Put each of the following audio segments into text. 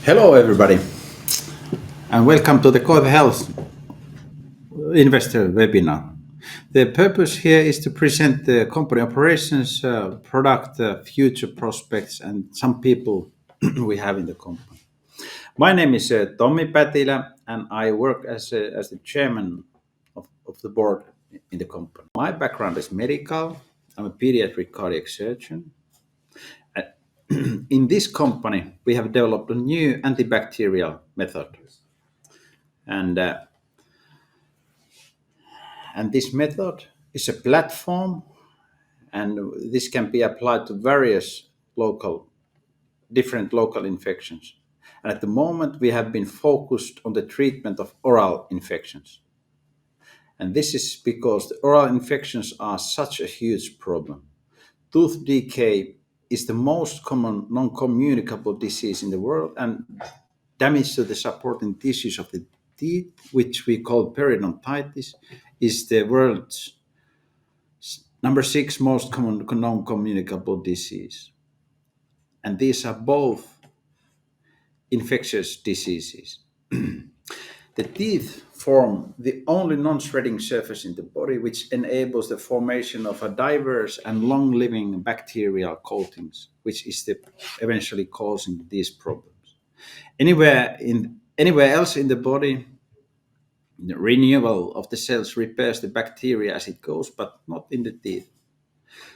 Hello, everybody, and welcome to the Koite Health Investor webinar. The purpose here is to present the company operations, product, future prospects, and some people we have in the company. My name is Tommi Pätilä, and I work as the chairman of the board in the company. My background is medical. I'm a pediatric cardiac surgeon. In this company, we have developed a new antibacterial method, and this method is a platform, and this can be applied to various different local infections. And at the moment, we have been focused on the treatment of oral infections. And this is because the oral infections are such a huge problem. Tooth decay is the most common non-communicable disease in the world, and damage to the supporting tissues of the teeth, which we call periodontitis, is the world's number six most common non-communicable disease. And these are both infectious diseases. The teeth form the only non-shredding surface in the body which enables the formation of a diverse and long-living bacterial coatings, which is eventually causing these problems. Anywhere else in the body, the renewal of the cells repairs the bacteria as it goes, but not in the teeth.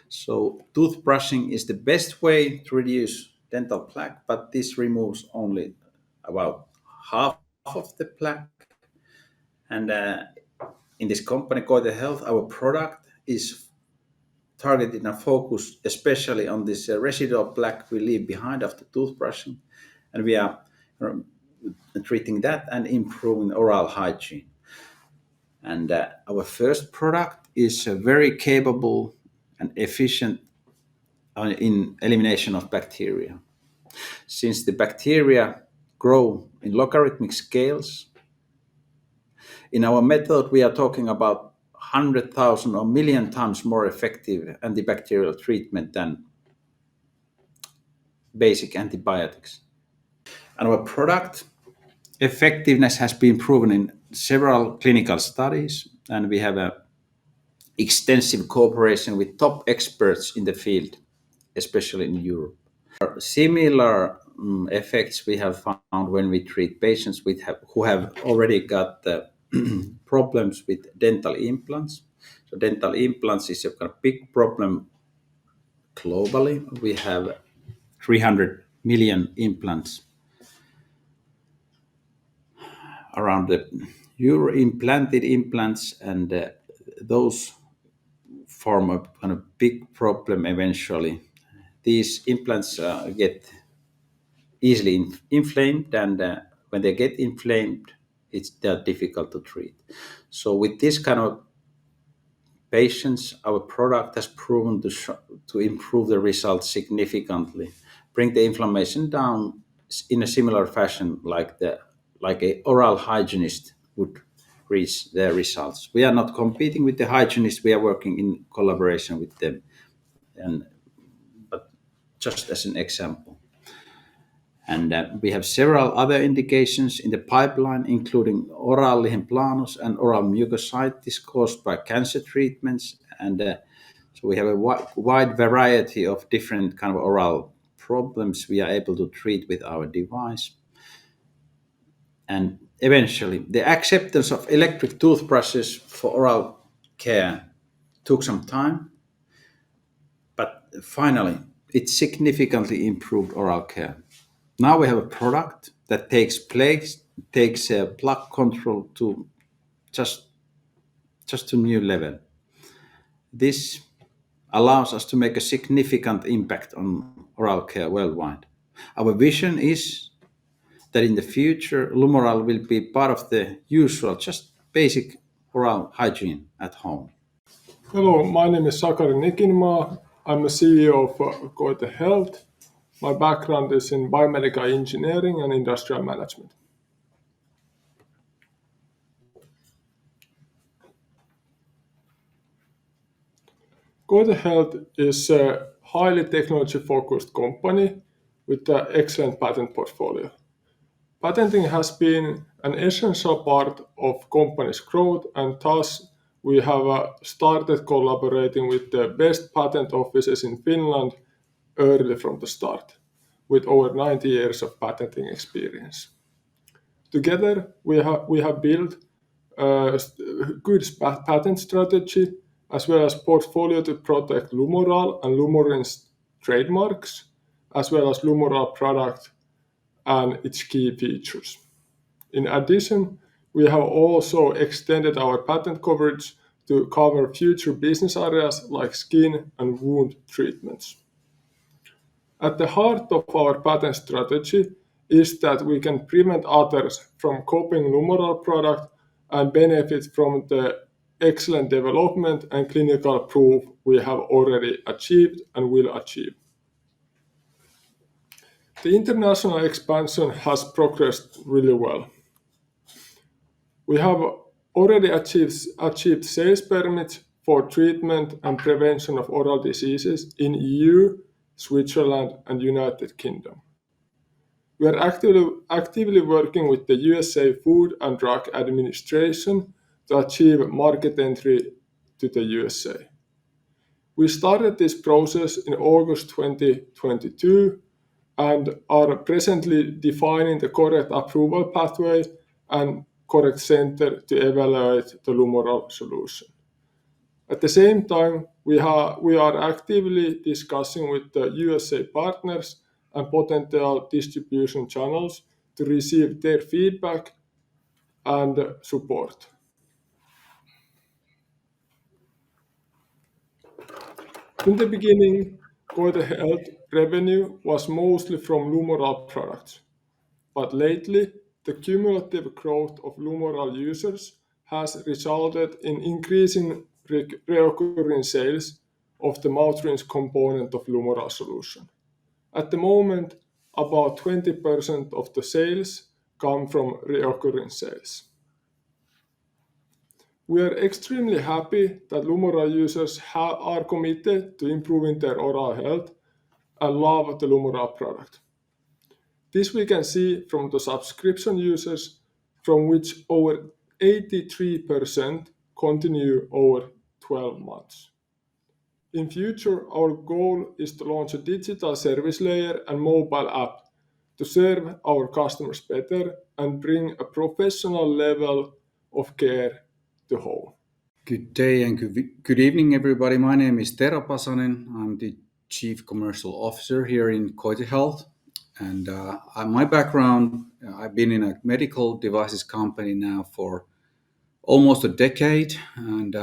So toothbrushing is the best way to reduce dental plaque, but this removes only about half of the plaque. And in this company, Koite Health, our product is targeted and focused especially on this residual plaque we leave behind after toothbrushing, and we are treating that and improving oral hygiene. And our first product is very capable and efficient in elimination of bacteria. Since the bacteria grow in logarithmic scales, in our method we are talking about 100,000 or million times more effective antibacterial treatment than basic antibiotics. And our product effectiveness has been proven in several clinical studies, and we have a extensive cooperation with top experts in the field, especially in Europe. Similar effects we have found when we treat patients who have already got problems with dental implants. So dental implants is a kind of big problem globally. We have 300 million implants around the implanted implants, and those form a kind of big problem eventually. These implants get easily inflamed, and when they get inflamed, they're difficult to treat. So with this kind of patients, our product has proven to improve the results significantly, bring the inflammation down in a similar fashion like a oral hygienist would reach their results. We are not competing with the hygienist; we are working in collaboration with them, and but just as an example. And we have several other indications in the pipeline, including oral limplanus and oral mucositis caused by cancer treatments. And so we have a wide variety of different kind of oral problems we are able to treat with our device. And eventually, the acceptance of electric toothbrushes for oral care took some time, but finally, it significantly improved oral care. Now we have a product that takes plaque control to just to new level. This allows us to make a significant impact on oral care worldwide. Our vision is that in the future, Lumoral will be part of the usual, just basic oral hygiene at home. Hello, my name is Sakari Nikinmaa. I'm the CEO of Koite Health. My background is in biomedical engineering and industrial management. Koite Health is a highly technology-focused company with an excellent patent portfolio. Patenting has been an essential part of company's growth, and thus we have started collaborating with the best patent offices in Finland early from the start, with over 90 years of patenting experience. Together, we have built a good patent strategy as well as portfolio to protect Lumoral and Lumorin's trademarks, as well as Lumoral product and its key features. In addition, we have also extended our patent coverage to cover future business areas like skin and wound treatments. At the heart of our patent strategy is that we can prevent others from copying Lumoral product and benefit from the excellent development and clinical proof we have already achieved and will achieve. The international expansion has progressed really well. We have already achieved sales permits for treatment and prevention of oral diseases in EU, Switzerland, and United Kingdom. We are actively working with the USA Food and Drug Administration to achieve market entry to the USA. We started this process in August 2022 and are presently defining the correct approval pathway and correct center to evaluate the Lumoral solution. At the same time, we are actively discussing with the USA partners and potential distribution channels to receive their feedback and support. In the beginning, Koite Health revenue was mostly from Lumoral products, but lately the cumulative growth of Lumoral users has resulted in increasing recurring sales of the mouth rinse component of Lumoral solution. At the moment, about 20% of the sales come from recurring sales. We are extremely happy that Lumoral users are committed to improving their oral health and love the Lumoral product. This we can see from the subscription users, from which over 83% continue over 12 months. In future, our goal is to launch a digital service layer and mobile app to serve our customers better and bring a professional level of care to home. Good day and good evening, everybody. My name is Tero Pasanen. I'm the Chief Commercial Officer here in Koite Health. And my background, I've been in a medical devices company now for almost a decade. And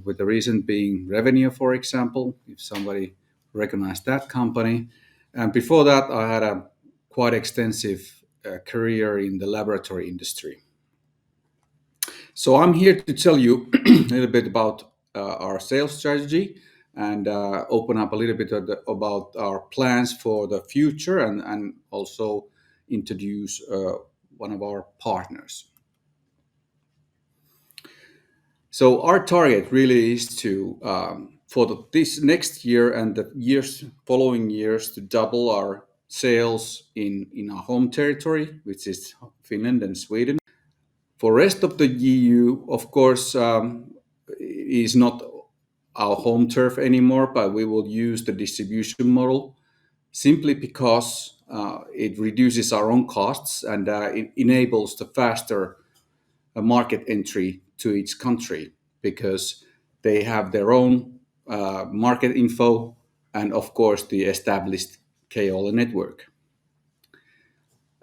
with the reason being revenue, for example, if somebody recognized that company. And before that, I had a quite extensive career in the laboratory industry. So I'm here to tell you a little bit about our sales strategy and open up a little bit about our plans for the future and also introduce one of our partners. So our target really is to, for this next year and the following years, to double our sales in our home territory, which is Finland and Sweden. For rest of the EU, of course, is not our home turf anymore, but we will use the distribution model simply because it reduces our own costs and it enables the faster market entry to each country because they have their own market info and, of course, the established KOL network.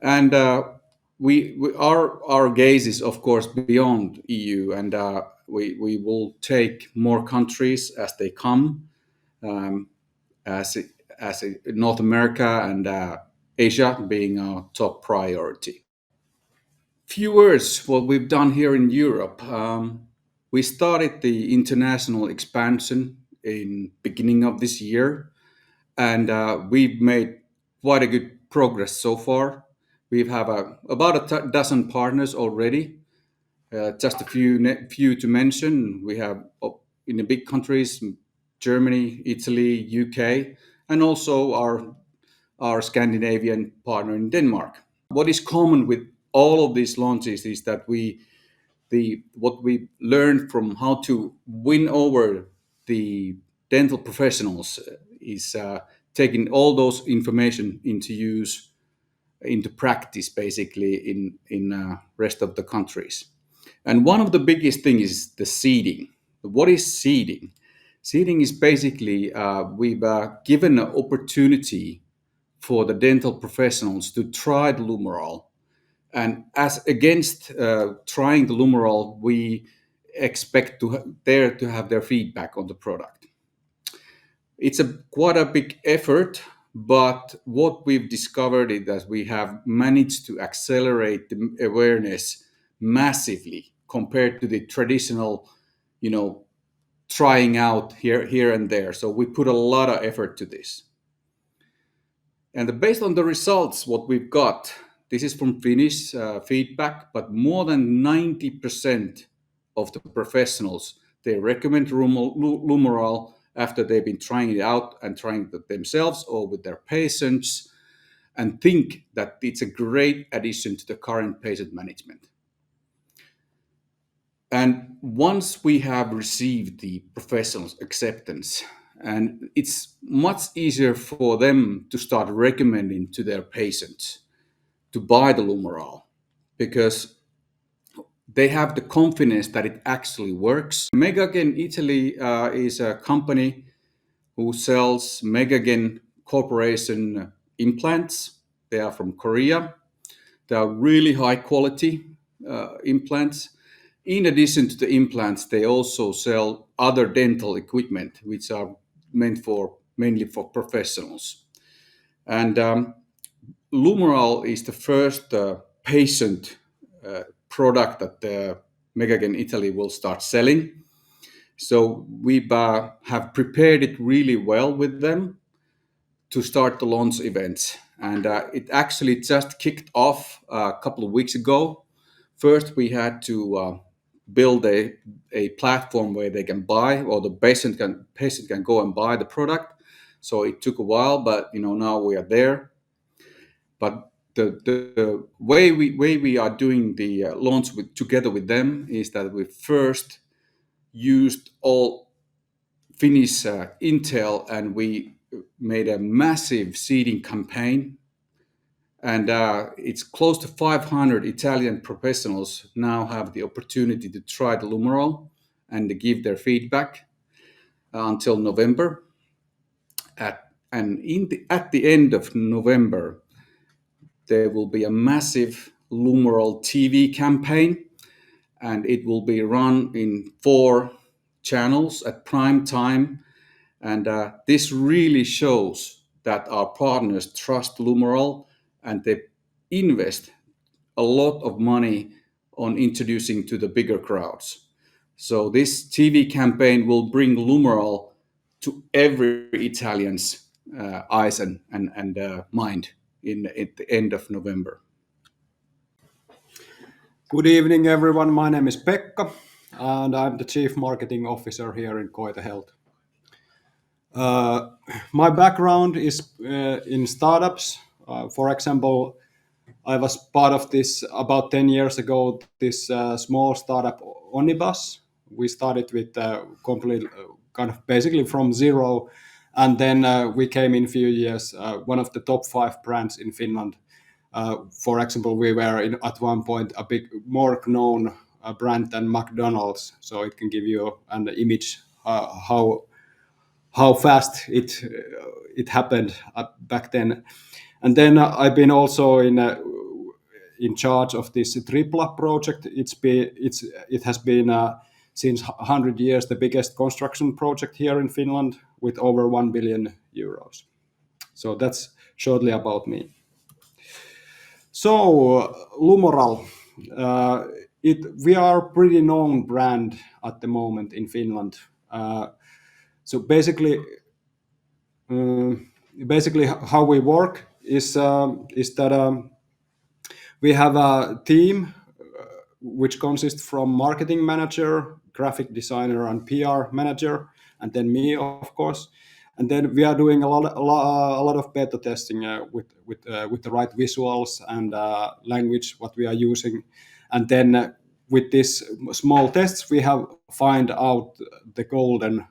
And our gaze is, of course, beyond EU, and we will take more countries as they come, as North America and Asia being our top priority. Few words what we've done here in Europe. We started the international expansion in beginning of this year, and we've made quite a good progress so far. We have about a dozen partners already. Just a few to mention. We have in the big countries, Germany, Italy, UK, and also our Scandinavian partner in Denmark. What is common with all of these launches is that what we learned from how to win over the dental professionals is taking all those information into use, into practice, basically in rest of the countries. And one of the biggest thing is the seeding. What is seeding? Seeding is basically we've given an opportunity for the dental professionals to try the Lumeral, and as against trying the Lumeral, we expect to have their feedback on the product. It's quite a big effort, but what we've discovered is that we have managed to accelerate the awareness massively compared to the traditional, trying out here and there. So we put a lot of effort to this. And based on the results, what we've got, this is from Finnish feedback, but more than 90% of the professionals, they recommend Lumeral after they've been trying it out and trying it themselves or with their patients, and think that it's a great addition to the current patient management. And once we have received the professionals' acceptance, and it's much easier for them to start recommending to their patients to buy the Lumeral, because they have the confidence that it actually works. Megagen Italy is a company who sells Megagen Corporation implants. They are from Korea. They are really high quality implants. In addition to the implants, they also sell other dental equipment, which are meant mainly for professionals. And Lumeral is the first patient product that Megagen Italy will start selling. So we have prepared it really well with them to start the launch events. And it actually just kicked off a couple of weeks ago. First, we had to build a platform where they can buy, or the patient can go and buy the product. So it took a while, but now we are there. But the way we are doing the launch together with them is that we first used all Finnish intel, and we made a massive seeding campaign. And it's close to 500 Italian professionals now have the opportunity to try the Lumeral and to give their feedback until November. At the end of November, there will be a massive Lumeral TV campaign, and it will be run in 4 channels at prime time. And this really shows that our partners trust Lumeral, and they invest a lot of money on introducing to the bigger crowds. So this TV campaign will bring Lumeral to every Italian's eyes and mind at the end of November. Good evening, everyone. My name is Pekka, and I'm the Chief Marketing Officer here in Koite Health. My background is in startups. For example, I was part of this about 10 years ago, this small startup Onibus. We started with complete, kind of basically from zero, and then we came in a few years one of the top 5 brands in Finland. For example, we were at one point a big, more known brand than McDonald's, so it can give you an image how fast it happened back then. And then I've been also in charge of this Tripla project. It has been since 100 years the biggest construction project here in Finland, with over 1 billion euros. So that's shortly about me. So Lumeral, we are a pretty known brand at the moment in Finland. So basically, how we work is that we have a team which consists from marketing manager, graphic designer, and PR manager, and then me, of course. And then we are doing a lot of beta testing with the right visuals and language what we are using, and then with these small tests we have find out the golden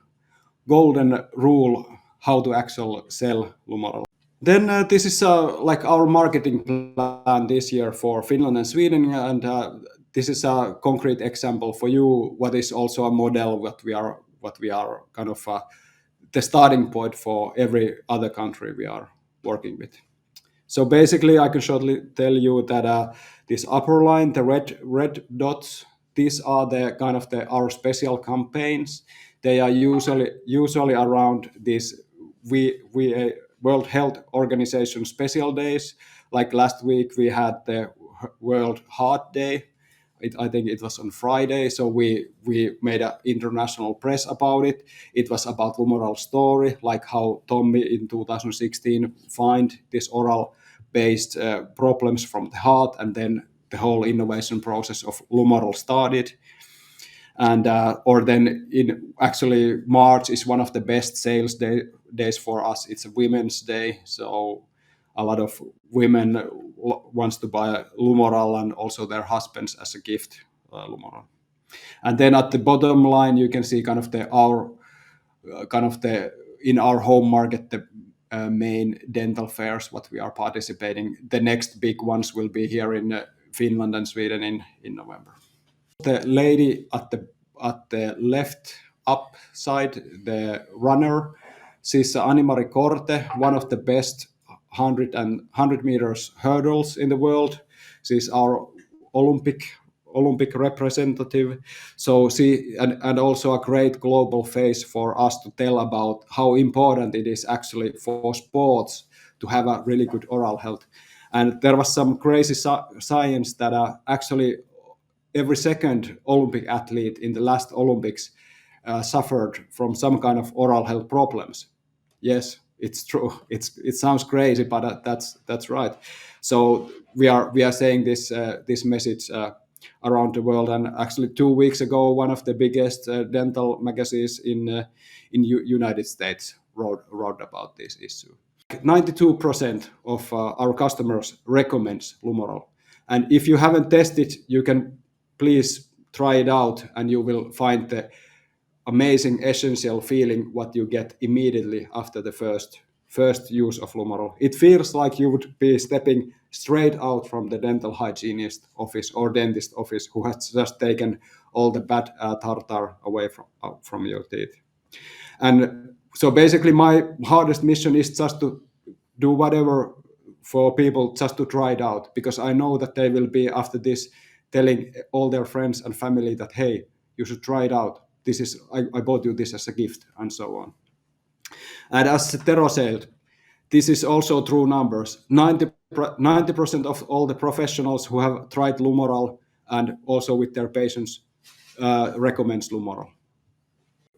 rule how to actually sell Lumoral. Then this is like our marketing plan this year for Finland and Sweden, and this is a concrete example for you. What is also a model what we are kind of the starting point for every other country we are working with. So basically, I can shortly tell you that this upper line, the red dots, these are the kind of our special campaigns. They are usually around these World Health Organization special days. Like last week, we had the World Heart Day. I think it was on Friday, so we made an international press about it. It was about Lumoral story, like how Tommy in 2016 find this oral-based problems from the heart, and then the whole innovation process of Lumoral started. And or then in actually March is one of the best sales days for us. It's a Women's Day, so a lot of women wants to buy Lumoral and also their husbands as a gift Lumoral. And then at the bottom line you can see kind of the in our home market the main dental fairs what we are participating. The next big ones will be here in Finland and Sweden in November. The lady at the left up side, the runner, she's Animari Korte, one of the best 100 meters hurdles in the world. She's our Olympic representative. So she and also a great global face for us to tell about how important it is actually for sports to have a really good oral health. And there was some crazy science that actually every second Olympic athlete in the last Olympics suffered from some kind of oral health problems. Yes, it's true. It sounds crazy, but that's right. So we are saying this message around the world. And actually, 2 weeks ago, one of the biggest dental magazines in United States wrote about this issue. 92% of our customers recommends Lumoral, and if you haven't tested, you can please try it out, and you will find the amazing essential feeling what you get immediately after the first use of Lumoral. It feels like you would be stepping straight out from the dental hygienist office or dentist office who has just taken all the bad tartar away from your teeth. And so basically my hardest mission is just to do whatever for people just to try it out, because I know that they will be after this telling all their friends and family that, hey, you should try it out. This is I bought you this as a gift, and so on. And as Tero said, this is also true numbers. 90% of all the professionals who have tried Lumoral and also with their patients recommends Lumoral.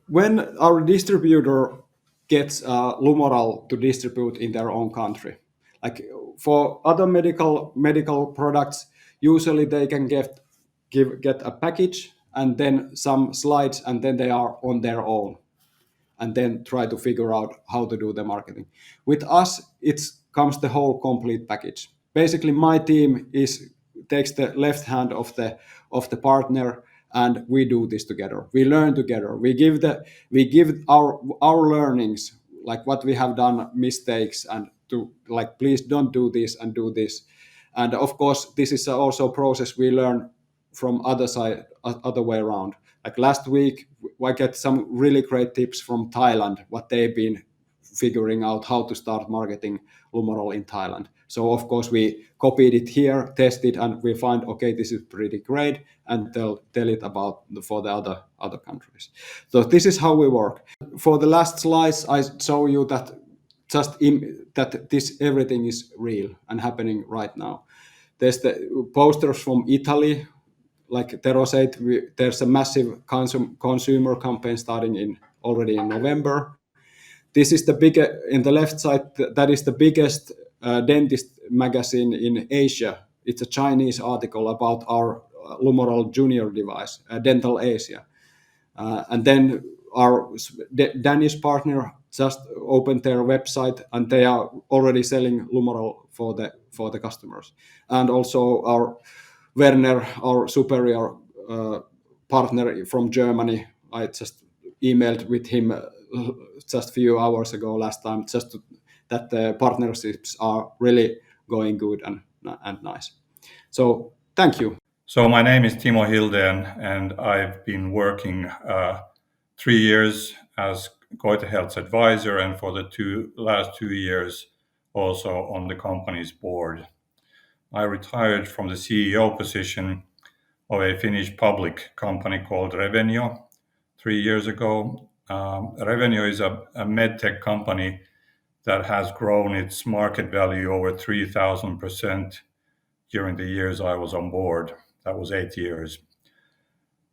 When our distributor gets Lumoral to distribute in their own country, like for other medical products, usually they can get a package and then some slides, and then they are on their own, and then try to figure out how to do the marketing. With us, it comes the whole complete package. Basically, my team takes the left hand of the partner, and we do this together. We learn together. We give our learnings, like what we have done, mistakes, and to like please don't do this and do this. And of course, this is also a process we learn from other way around. Like last week, I get some really great tips from Thailand, what they've been figuring out how to start marketing Lumoral in Thailand. So of course we copied it here, tested, and we find, okay, this is pretty great, and tell it about for the other countries. So this is how we work. For the last slides, I show you that that this everything is real and happening right now. There's the posters from Italy. Like Tero said, there's a massive consumer campaign starting already in November. This is the biggest, in the left side, that is the biggest dentist magazine in Asia. It's a Chinese article about our Lumoral Junior device, Dental Asia. And then our Danish partner just opened their website and they are already selling Lumoral for the customers. And also our Werner, our superior partner from Germany, I just emailed with him just a few hours ago last time, that the partnerships are really going good and nice. So thank you. So my name is Timo Hilden, and I've been working 3 years as Koite Health's advisor, and for the last 2 years also on the company's board. I retired from the CEO position of a Finnish public company called Revenio 3 years ago. Revenio is a medtech company that has grown its market value over 3,000% during the years I was on board. That was 8 years.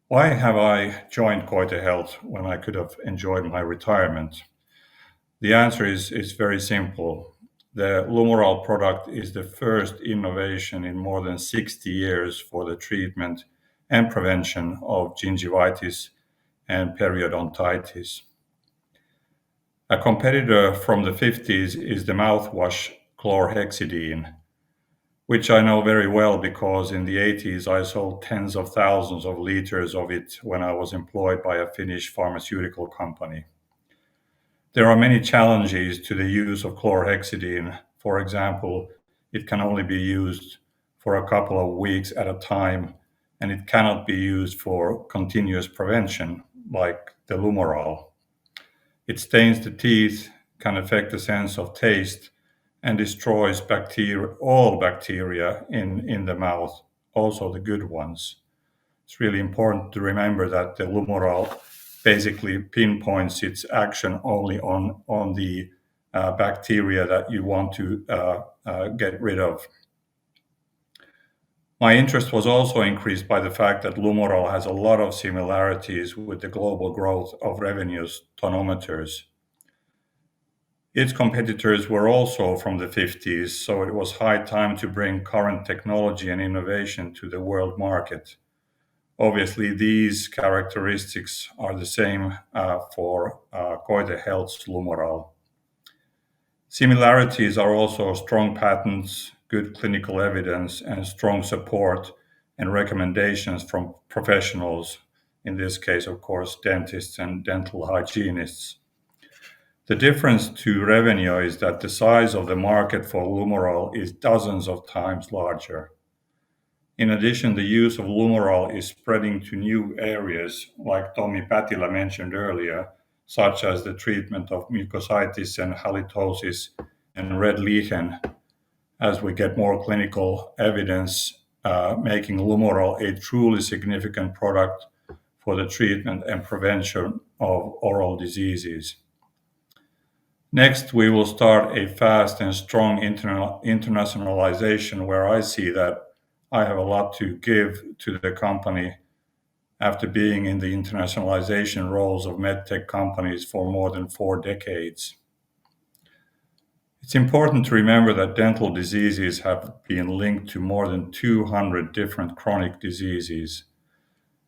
Why have I joined Koite Health when I could have enjoyed my retirement? The answer is very simple. The Lumoral product is the first innovation in more than 60 years for the treatment and prevention of gingivitis and periodontitis. A competitor from the 50s is the mouthwash chlorhexidine, which I know very well because in the 80s I sold tens of thousands of liters of it when I was employed by a Finnish pharmaceutical company. There are many challenges to the use of chlorhexidine. For example, it can only be used for a couple of weeks at a time, and it cannot be used for continuous prevention like the Lumoral. It stains the teeth, can affect the sense of taste, and destroys all bacteria in the mouth, also the good ones. It's really important to remember that the Lumoral basically pinpoints its action only on the bacteria that you want to get rid of. My interest was also increased by the fact that Lumoral has a lot of similarities with the global growth of Revenio's tonometers. Its competitors were also from the 50s, so it was high time to bring current technology and innovation to the world market. Obviously, these characteristics are the same for Koite Health's Lumoral. Similarities are also strong patents, good clinical evidence, and strong support and recommendations from professionals, in this case, of course, dentists and dental hygienists. The difference to Revenio is that the size of the market for Lumoral is dozens of times larger. In addition, the use of Lumoral is spreading to new areas, like Tommi Pätilä mentioned earlier, such as the treatment of mucositis and halitosis and red lichen, as we get more clinical evidence making Lumoral a truly significant product for the treatment and prevention of oral diseases. Next, we will start a fast and strong internationalization where I see that I have a lot to give to the company after being in the internationalization roles of medtech companies for more than 4 decades. It's important to remember that dental diseases have been linked to more than 200 different chronic diseases.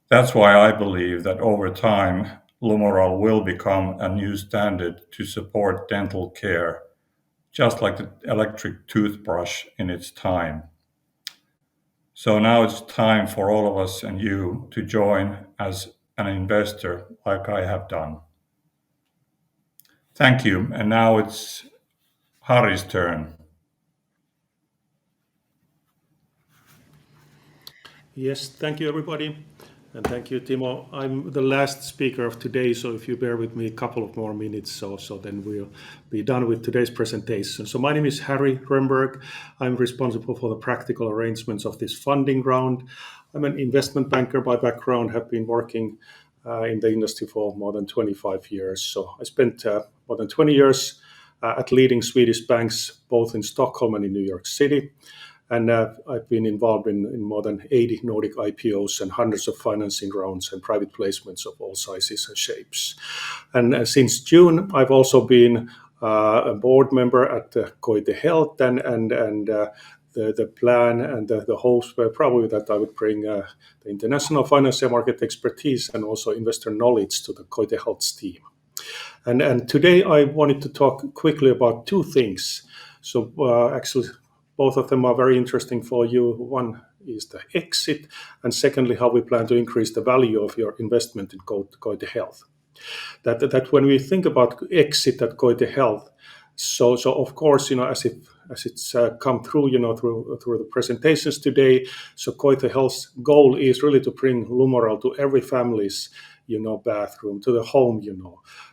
That's why I believe that over time, Lumoral will become a new standard to support dental care, just like the electric toothbrush in its time. So now it's time for all of us and you to join as an investor like I have done. Thank you. And now it's Harry's turn. Yes, thank you everybody. And thank you, Timo. I'm the last speaker of today, so if you bear with me a couple of more minutes, so then we'll be done with today's presentation. So my name is Harry Remberg. I'm responsible for the practical arrangements of this funding round. I'm an investment banker by background, have been working in the industry for more than 25 years. So I spent more than 20 years at leading Swedish banks, both in Stockholm and in New York City. And I've been involved in more than 80 Nordic IPOs and hundreds of financing rounds and private placements of all sizes and shapes. And since June, I've also been a board member at Koite Health, and the plan and the hopes were probably that I would bring the international financial market expertise and also investor knowledge to the Koite Health's team. And today I wanted to talk quickly about two things. So actually, both of them are very interesting for you. One is the exit, and secondly, how we plan to increase the value of your investment in Koite Health. That when we think about exit at Koite Health, so of course, as it's come through, through the presentations today. So Koite Health's goal is really to bring Lumorel to every family's bathroom, to the home,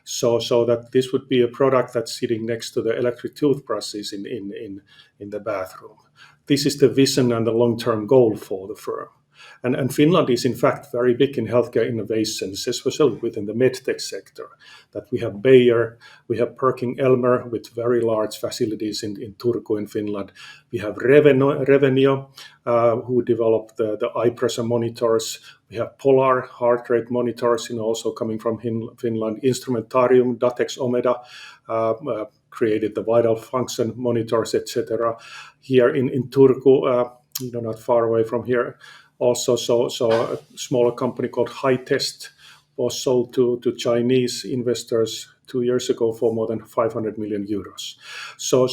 so that this would be a product that's sitting next to the electric toothbrushes in the bathroom. This is the vision and the long-term goal for the firm. And Finland is in fact very big in healthcare innovations, especially within the medtech sector. That we have Bayer, we have Perkin-Elmer with very large facilities in Turku in Finland. We have Revenio, who developed the eye pressure monitors. We have Polar heart rate monitors, also coming from Finland. Instrumentarium, Datex Omeda, created the vital function monitors, etc. Here in Turku, not far away from here. Also, so a smaller company called Hightest was sold to Chinese investors 2 years ago for more than 500 million euros. So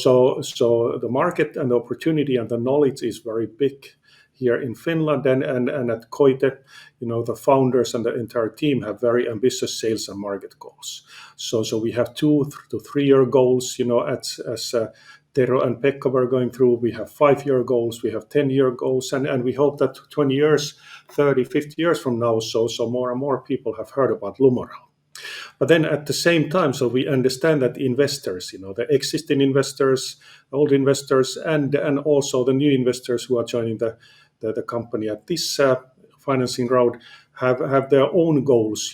the market and the opportunity and the knowledge is very big here in Finland, and at Koite, the founders and the entire team have very ambitious sales and market goals. So we have 2 to 3 year goals, as Tero and Pekka were going through. We have 5-year goals, we have 10-year goals, and we hope that 20 years, 30, 50 years from now, so more and more people have heard about Lumorel. But then at the same time, so we understand that investors, the existing investors, old investors, and also the new investors who are joining the company at this financing round have their own goals,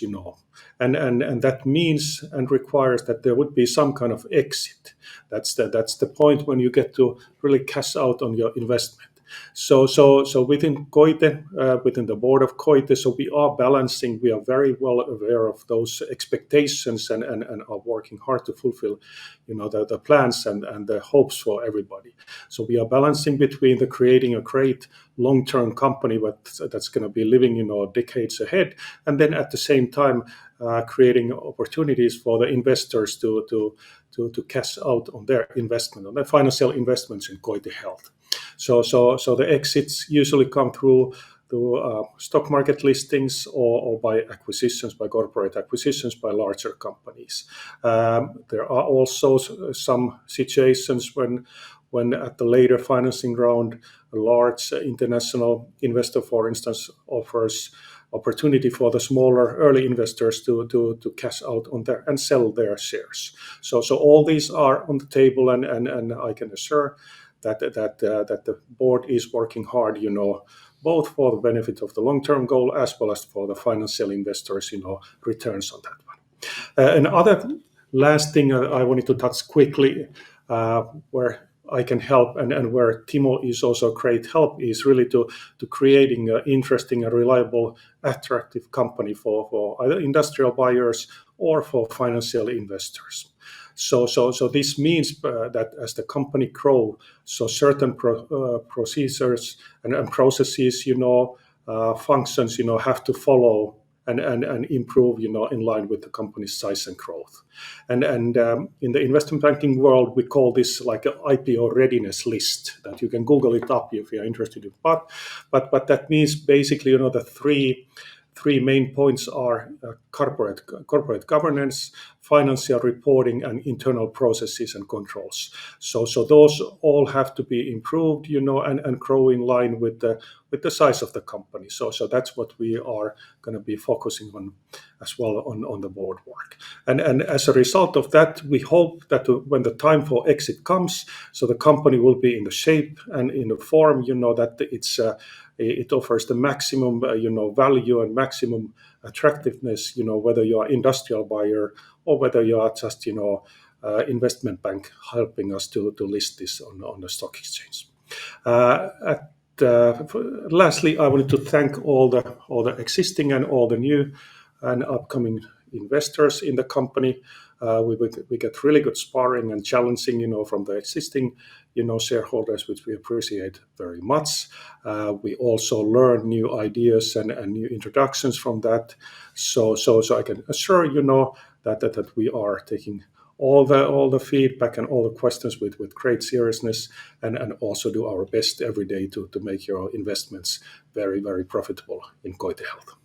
and that means and requires that there would be some kind of exit. That's the point when you get to really cash out on your investment. So within Koite, within the board of Koite, so we are balancing. We are very well aware of those expectations and are working hard to fulfill, the plans and the hopes for everybody. So we are balancing between the creating a great long-term company that's going to be living, decades ahead, and then at the same time creating opportunities for the investors to cash out on their investment, on their financial investments in Koite Health. So the exits usually come through stock market listings or by acquisitions, by corporate acquisitions by larger companies. There are also some situations when at the later financing round, a large international investor, for instance, offers opportunity for the smaller early investors to cash out on their and sell their shares. So all these are on the table, and I can assure that the board is working hard, both for the benefit of the long-term goal as well as for the financial investors, returns on that one. Another last thing I wanted to touch quickly, where I can help and where Timo is also great help, is really to creating an interesting and reliable, attractive company for either industrial buyers or for financial investors. So this means that as the company grows, so certain procedures and processes, functions, have to follow and improve, in line with the company's size and growth. And in the investment banking world, we call this like an IPO readiness list that you can Google it up if you're interested in. But that means basically, the three main points are corporate governance, financial reporting, and internal processes and controls. So those all have to be improved, and grow in line with the size of the company. So that's what we are going to be focusing on as well on the board work. And as a result of that, we hope that when the time for exit comes, so the company will be in the shape and in the form, that it offers the maximum, value and maximum attractiveness, whether you are industrial buyer or whether you are just, investment bank helping us to list this on the stock exchange. Lastly, I wanted to thank all the existing and all the new and upcoming investors in the company. We get really good sparring and challenging, from the existing, shareholders, which we appreciate very much. We also learn new ideas and new introductions from that. So I can assure that we are taking all the feedback and all the questions with great seriousness, and also do our best every day to make your investments very, very profitable in Koite Health.